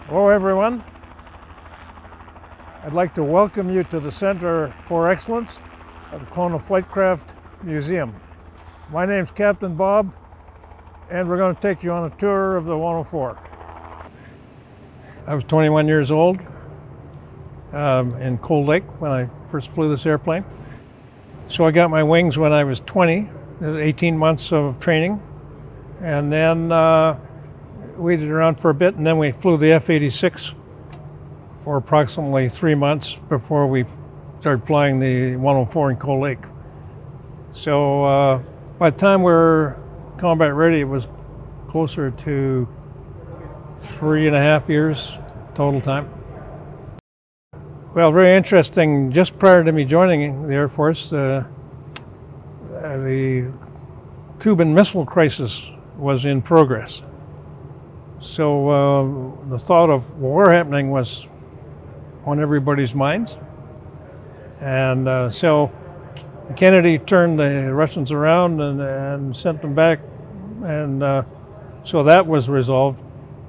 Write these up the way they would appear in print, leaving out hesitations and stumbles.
Hello everyone. I'd like to welcome you to the Center for Excellence of the Kelowna Flightcraft Museum. My name's Captain Bob, and we're going to take you on a tour of the 104. I was 21 years old in Cold Lake when I first flew this airplane. So I got my wings when I was 20, 18 months of training, and then waited around for a bit, and then we flew the F-86 for approximately 3 months before we started flying the 104 in Cold Lake. So by the time we were combat ready, it was closer to 3.5 years total time. Well, very interesting. Just prior to me joining the Air Force, the Cuban Missile Crisis was in progress. So the thought of war happening was on everybody's minds. And so Kennedy turned the Russians around and sent them back. And so that was resolved.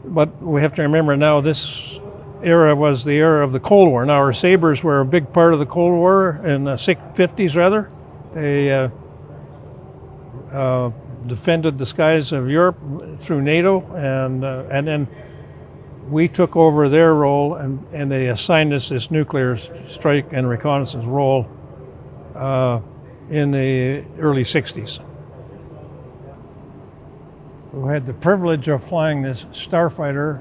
But we have to remember now this era was the era of the Cold War. Now our Sabres were a big part of the Cold War in the 50s rather. They defended the skies of Europe through NATO, and then we took over their role, and they assigned us this nuclear strike and reconnaissance role in the early 60s. We had the privilege of flying this Starfighter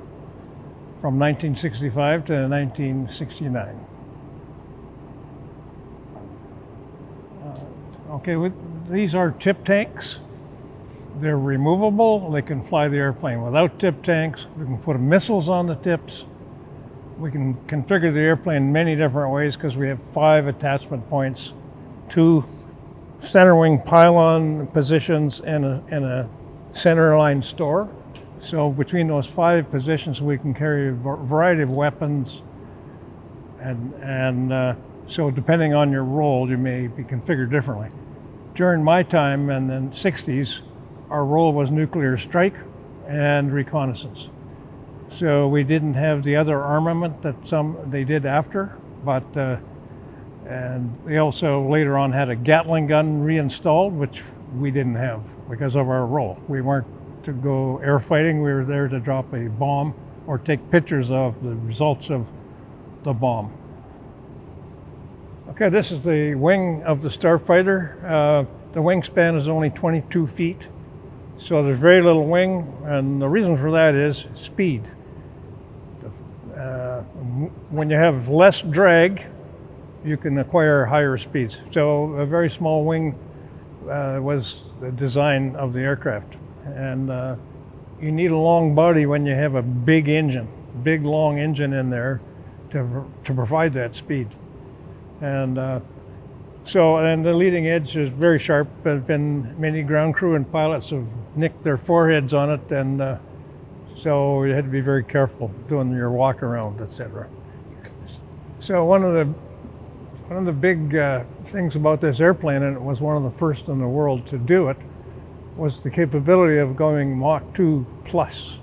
from 1965 to 1969. These are tip tanks. They're removable. They can fly the airplane without tip tanks. We can put missiles on the tips. We can configure the airplane many different ways because we have 5 attachment points, 2 center wing pylon positions, and a center line store. So between those 5 positions, we can carry a variety of weapons. And so depending on your role, you may be configured differently. During my time in the 60s, our role was nuclear strike and reconnaissance. So we didn't have the other armament that they did after, but and they also later on had a Gatling gun reinstalled, which we didn't have because of our role. We weren't to go air fighting, we were there to drop a bomb or take pictures of the results of the bomb. Okay, this is the wing of the Starfighter. The wingspan is only 22 feet. So there's very little wing, and the reason for that is speed. When you have less drag, you can acquire higher speeds. So a very small wing was the design of the aircraft. And you need a long body when you have a big engine, big long engine in there to provide that speed. And and the leading edge is very sharp. There's been many ground crew and pilots have nicked their foreheads on it, and so you had to be very careful doing your walk around, etc. So one of the big things about this airplane, and it was one of the first in the world to do it, was the capability of going Mach 2 plus.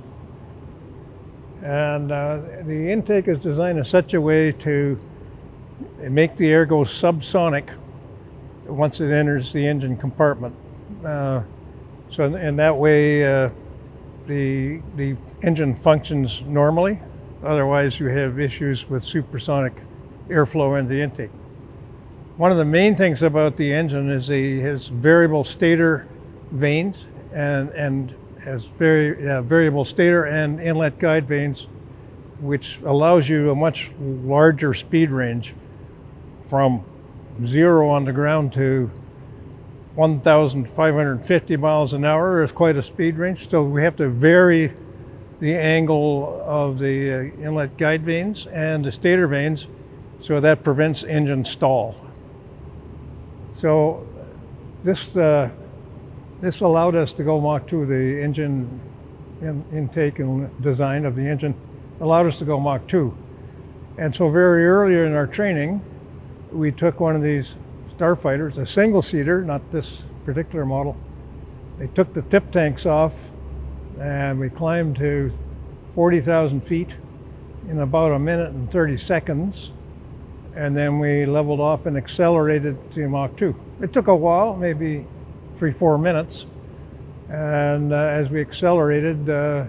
And the intake is designed in such a way to make the air go subsonic once it enters the engine compartment. So in that way, the engine functions normally. Otherwise, you have issues with supersonic airflow in the intake. One of the main things about the engine is it has variable stator vanes and has variable stator and inlet guide vanes, which allows you a much larger speed range from 0 on the ground to 1,550 miles an hour is quite a speed range. So we have to vary the angle of the inlet guide vanes and the stator vanes, so that prevents engine stall. So this allowed us to go Mach 2. The engine intake and design of the engine allowed us to go Mach 2. And so very early in our training, we took one of these Starfighters, a single-seater, not this particular model. They took the tip tanks off, and we climbed to 40,000 feet in about 1 minute and 30 seconds. And then we leveled off and accelerated to Mach 2. It took a while, maybe 3-4 minutes. And as we accelerated, as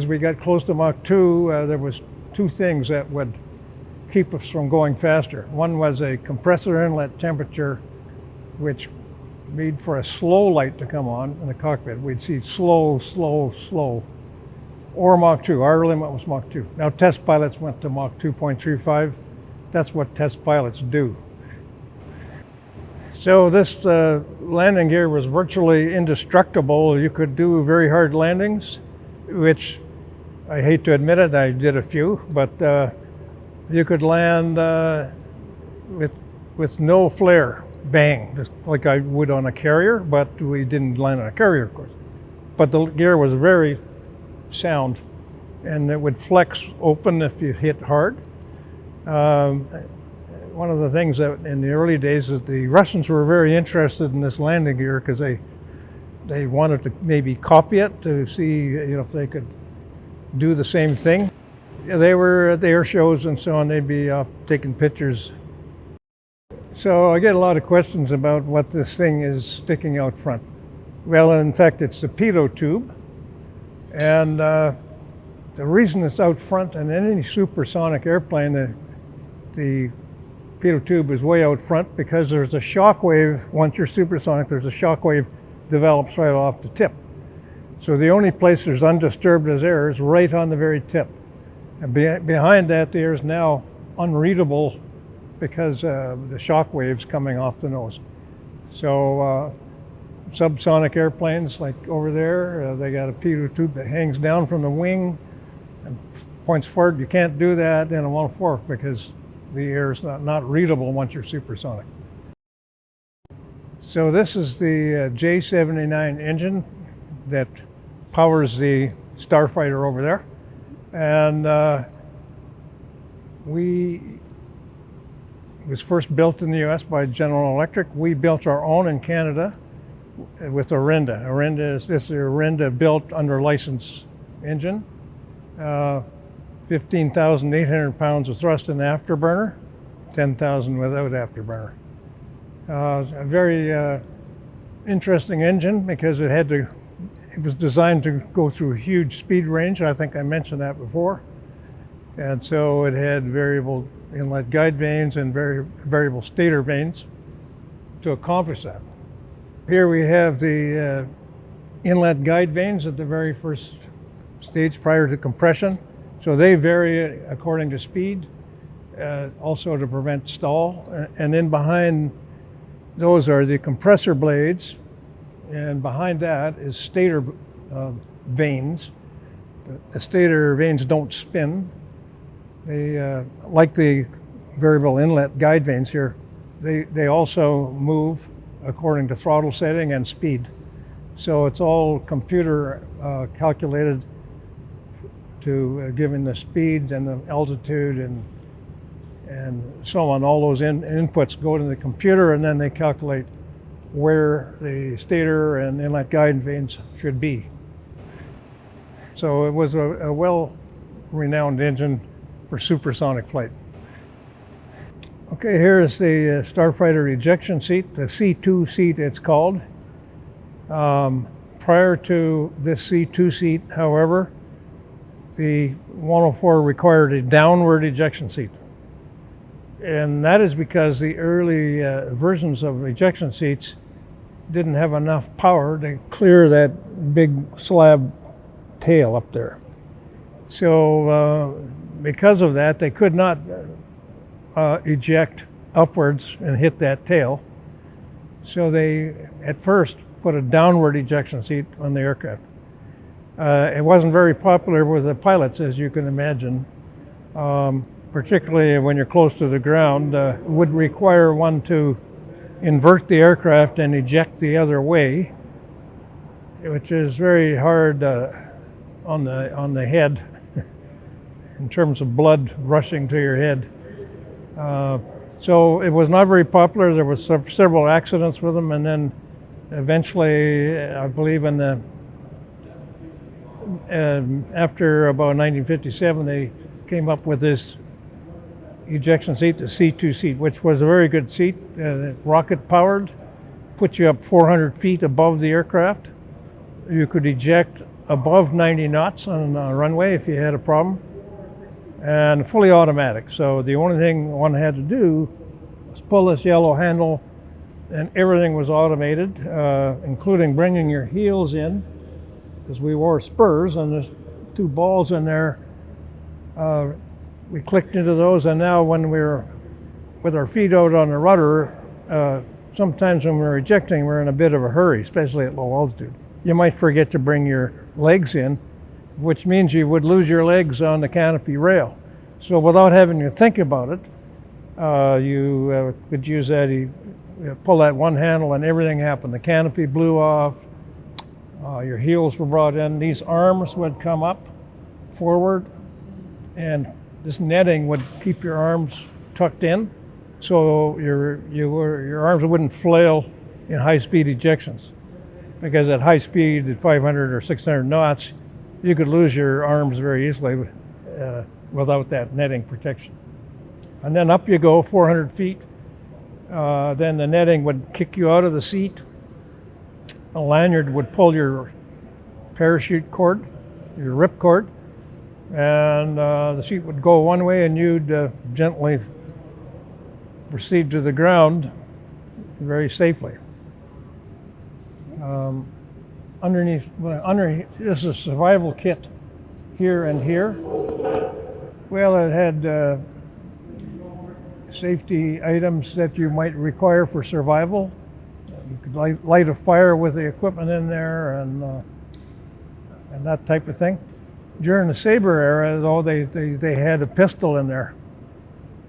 we got close to Mach 2, there was two things that would keep us from going faster. One was a compressor inlet temperature, which made for a slow light to come on in the cockpit. We'd see slow, slow, slow, or Mach 2. Our limit was Mach 2. Now test pilots went to Mach 2.35. That's what test pilots do. So this landing gear was virtually indestructible. You could do very hard landings, which I hate to admit it, I did a few, but you could land with no flare, bang, just like I would on a carrier, but we didn't land on a carrier, of course. But the gear was very sound, and it would flex open if you hit hard. One of the things that in the early days is the Russians were very interested in this landing gear because they wanted to maybe copy it to see if they could do the same thing. They were at the air shows and so on, they'd be off taking pictures. So I get a lot of questions about what this thing is sticking out front. Well, in fact, it's the pitot tube. And the reason it's out front in any supersonic airplane, the pitot tube is way out front because there's a shock wave. Once you're supersonic, there's a shock wave develops right off the tip. So the only place there's undisturbed as air is right on the very tip. And behind that, the air is now unreadable because the shock waves coming off the nose. So subsonic airplanes like over there, they got a pitot tube that hangs down from the wing and points forward. You can't do that in a 104 because the air is not readable once you're supersonic. So this is the J79 engine that powers the Starfighter over there. And it was first built in the US by General Electric. We built our own in Canada with Orinda. This is the Orinda built under license engine. 15,800 pounds of thrust in the afterburner, 10,000 without afterburner. A very interesting engine because it was designed to go through a huge speed range. I think I mentioned that before. And so it had variable inlet guide vanes and variable stator vanes to accomplish that. Here we have the inlet guide vanes at the very first stage prior to compression. So they vary according to speed, also to prevent stall. And then behind those are the compressor blades, and behind that is stator vanes. The stator vanes don't spin. They, like the variable inlet guide vanes here, they also move according to throttle setting and speed. So it's all computer calculated to given the speed and the altitude and so on. All those inputs go to the computer, and then they calculate where the stator and inlet guide vanes should be. So it was a well-renowned engine for supersonic flight. Okay, here is the Starfighter ejection seat, the C2 seat it's called. Prior to this C2 seat, however, the 104 required a downward ejection seat. And that is because the early versions of ejection seats didn't have enough power to clear that big slab tail up there. So because of that, they could not eject upwards and hit that tail. So they, at first, put a downward ejection seat on the aircraft. It wasn't very popular with the pilots, as you can imagine. Particularly when you're close to the ground, would require one to invert the aircraft and eject the other way, which is very hard on the head in terms of blood rushing to your head. So it was not very popular. There was several accidents with them, and then eventually, I believe in the after about 1957, they came up with this ejection seat, the C2 seat, which was a very good seat, rocket powered, put you up 400 feet above the aircraft. You could eject above 90 knots on a runway if you had a problem, and fully automatic. So the only thing one had to do was pull this yellow handle, and everything was automated, including bringing your heels in, because we wore spurs, and there's two balls in there. We clicked into those, and now when we're with our feet out on the rudder, sometimes when we're ejecting, we're in a bit of a hurry, especially at low altitude. You might forget to bring your legs in, which means you would lose your legs on the canopy rail. So without having to think about it, you could use that, you pull that one handle and everything happened. The canopy blew off, your heels were brought in, these arms would come up forward, and this netting would keep your arms tucked in, so your arms wouldn't flail in high-speed ejections. Because at high speed, at 500 or 600 knots, you could lose your arms very easily without that netting protection. And then up you go, 400 feet. Then the netting would kick you out of the seat. A lanyard would pull your parachute cord, your rip cord, and the seat would go one way, and you'd gently proceed to the ground very safely. Underneath, this is a survival kit here and here. Well, it had safety items that you might require for survival. You could light a fire with the equipment in there, and that type of thing. During the Sabre era, though, they had a pistol in there.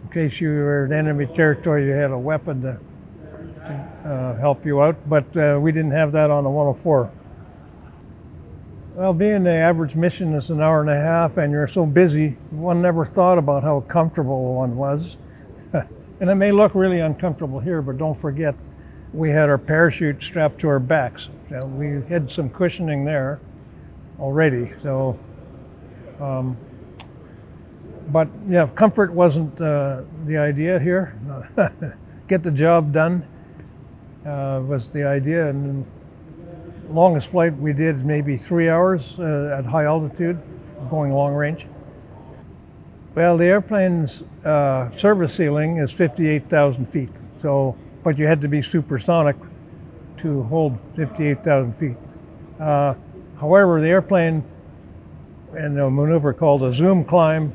In case you were in enemy territory, you had a weapon to help you out, but we didn't have that on the 104. Well, being the average mission is an hour and a half, and you're so busy, one never thought about how comfortable one was. And it may look really uncomfortable here, but don't forget, we had our parachute strapped to our backs. So we had some cushioning there already. So, but yeah, comfort wasn't the idea here. Get the job done was the idea. And the longest flight we did is maybe 3 hours at high altitude, going long range. Well, the airplane's service ceiling is 58,000 feet. So, but you had to be supersonic to hold 58,000 feet. However, the airplane, in a maneuver called a zoom climb,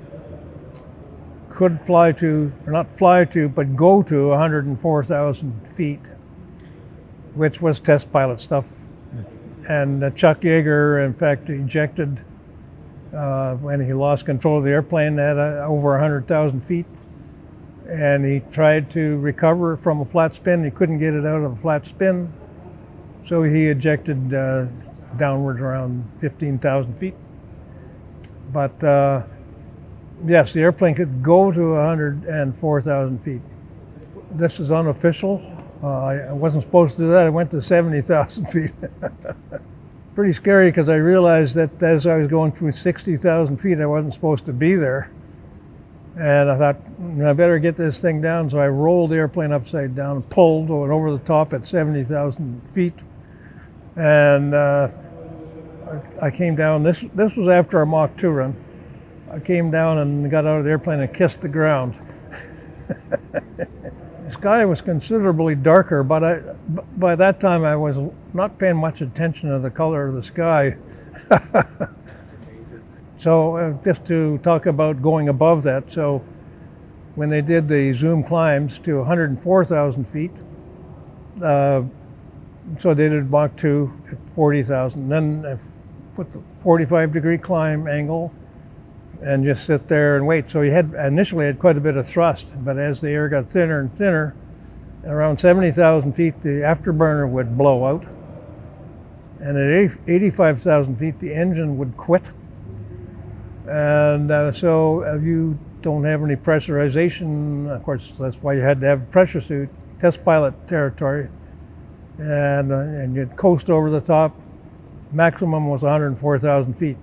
could fly to, or not fly to, but go to 104,000 feet, which was test pilot stuff. And Chuck Yeager, in fact, ejected when he lost control of the airplane at over 100,000 feet. And he tried to recover from a flat spin. He couldn't get it out of a flat spin. So he ejected downwards around 15,000 feet. But yes, the airplane could go to 104,000 feet. This is unofficial. I wasn't supposed to do that. I went to 70,000 feet. Pretty scary, because I realized that as I was going through 60,000 feet, I wasn't supposed to be there. And I thought, I better get this thing down. So I rolled the airplane upside down, pulled, went over the top at 70,000 feet. And I came down. This was after our Mach 2 run. I came down and got out of the airplane and kissed the ground. The sky was considerably darker, but by that time I was not paying much attention to the color of the sky. So just to talk about going above that, so when they did the zoom climbs to 104,000 feet, so they did Mach 2 at 40,000, then I put the 45-degree climb angle and just sit there and wait. So you initially had quite a bit of thrust, but as the air got thinner and thinner, around 70,000 feet, the afterburner would blow out. And at 85,000 feet, the engine would quit. And so if you don't have any pressurization, of course, that's why you had to have a pressure suit, test pilot territory, and you'd coast over the top. Maximum was 104,000 feet.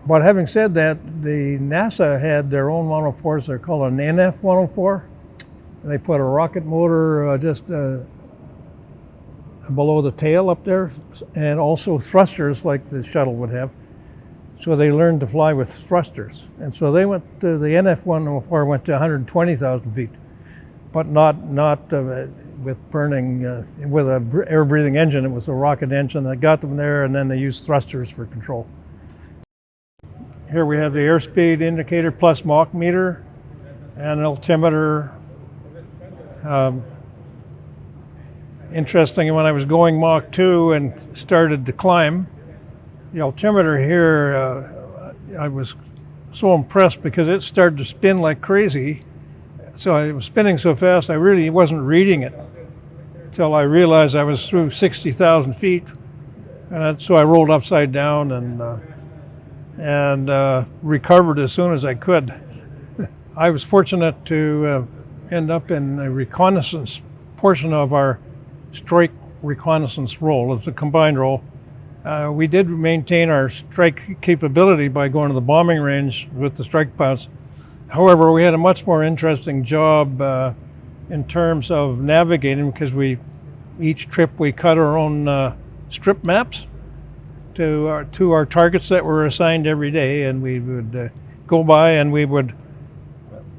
But having said that, the NASA had their own 104s. They're called an NF-104. They put a rocket motor just below the tail up there, and also thrusters like the shuttle would have. So they learned to fly with thrusters. And so they went to, the NF-104 went to 120,000 feet, but not with burning, with an air-breathing engine. It was a rocket engine that got them there, and then they used thrusters for control. Here we have the airspeed indicator plus Mach meter and an altimeter. Interesting, when I was going Mach 2 and started to climb, the altimeter here, I was so impressed because it started to spin like crazy. So it was spinning so fast, I really wasn't reading it until I realized I was through 60,000 feet. And so I rolled upside down and recovered as soon as I could. I was fortunate to end up in a reconnaissance portion of our strike reconnaissance role. It's a combined role. We did maintain our strike capability by going to the bombing range with the strike pilots. However, we had a much more interesting job in terms of navigating, because each trip we cut our own strip maps to our targets that were assigned every day, and we would go by and we would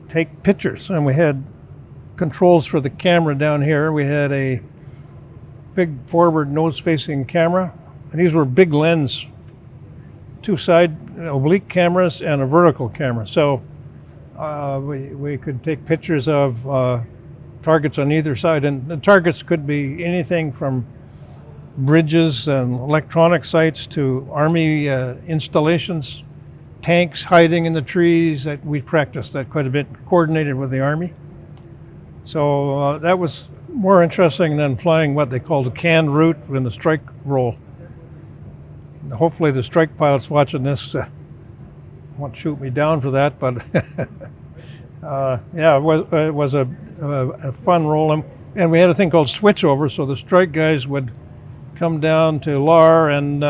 take pictures. And we had controls for the camera down here. We had a big forward nose-facing camera, and these were big lens, two side oblique cameras and a vertical camera. So we could take pictures of targets on either side, and the targets could be anything from bridges and electronic sites to army installations, tanks hiding in the trees. That we practiced that quite a bit, coordinated with the Army. So that was more interesting than flying what they called a canned route in the strike role. Hopefully the strike pilots watching this won't shoot me down for that, but yeah, it was a fun role. And we had a thing called switchover, so the strike guys would come down to LAR and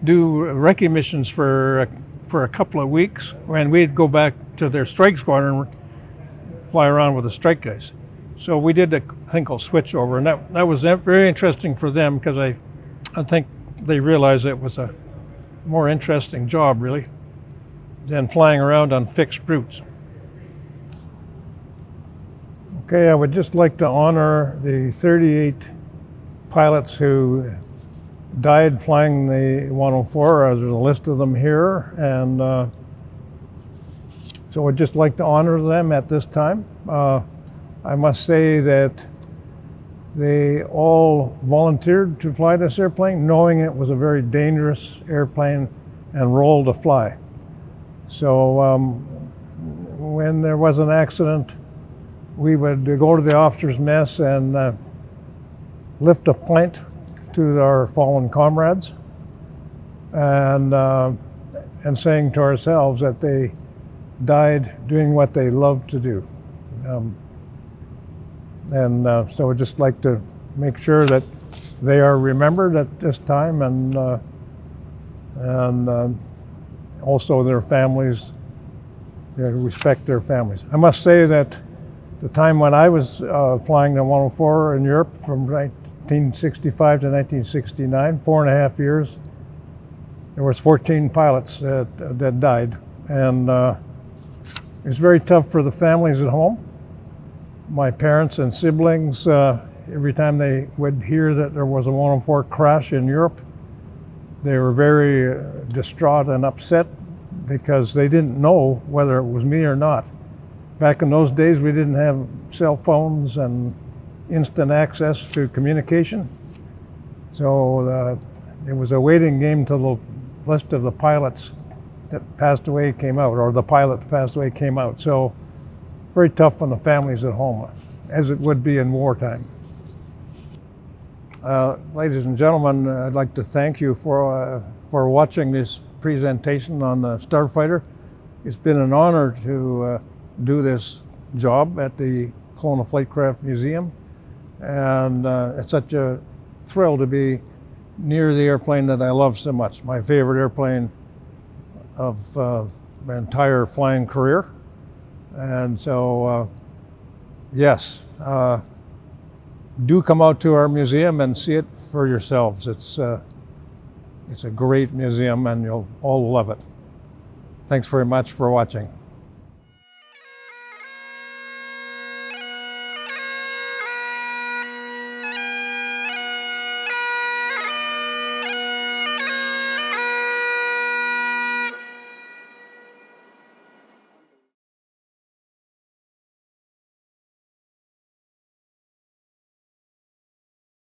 do recce missions for a couple of weeks, and we'd go back to their strike squadron and fly around with the strike guys. So we did a thing called switchover, and that was very interesting for them, because I think they realized it was a more interesting job, really, than flying around on fixed routes. Okay, I would just like to honor the 38 pilots who died flying the 104. There's a list of them here, and so I'd just like to honor them at this time. I must say that they all volunteered to fly this airplane, knowing it was a very dangerous airplane and role to fly. So when there was an accident, we would go to the officers' mess and lift a pint to our fallen comrades, and saying to ourselves that they died doing what they loved to do. So I'd just like to make sure that they are remembered at this time, and also their families, respect their families. I must say that the time when I was flying the 104 in Europe from 1965 to 1969, 4.5 years, there was 14 pilots that died, and it was very tough for the families at home. My parents and siblings, every time they would hear that there was a 104 crash in Europe, they were very distraught and upset, because they didn't know whether it was me or not. Back in those days, we didn't have cell phones and instant access to communication. So it was a waiting game till the list of the pilots that passed away came out, or the pilot that passed away came out. So very tough on the families at home, as it would be in wartime. Ladies and gentlemen, I'd like to thank you for watching this presentation on the Starfighter. It's been an honor to do this job at the Kelowna Flightcraft Museum, and it's such a thrill to be near the airplane that I love so much, my favorite airplane of my entire flying career. And so, yes, do come out to our museum and see it for yourselves. It's a great museum and you'll all love it. Thanks very much for watching.